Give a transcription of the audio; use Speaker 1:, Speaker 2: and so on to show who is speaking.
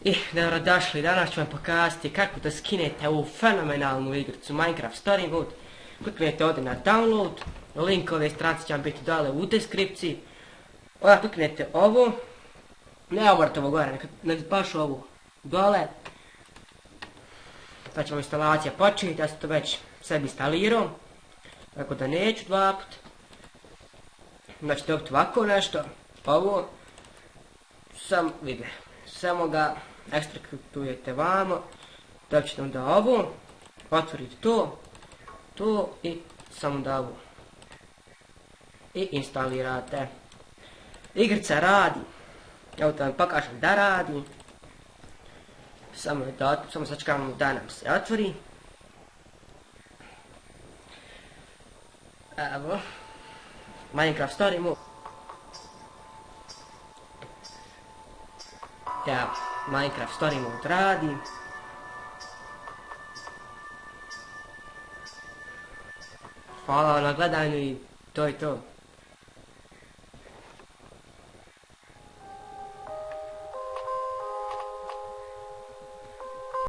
Speaker 1: I dobrodošli, danas ću vam pokazati kako da skinete ovu fenomenalnu igricu Minecraft Story Mode. Kliknete ovdje na download, link ove stranice će vam biti dole u deskripciji. Onda kliknete ovo, ne morate ovo gore, nek baš ovo dole. Pa će vam instalacija početi, ja sam to već sebi instalirao, tako da neću dva put. Znači dobiti ovako nešto, ovo, samo ga ekstraktujete vamo, dobit ćete onda ovo, otvorite to i samo da ovo i instalirate. Igrica radi, evo da vam pokažem da radi, samo sačekamo da nam se otvori. Evo, Minecraft Story Mode. Evo, Minecraft Story Mode radi. Hvala vam na gledanju i to je to.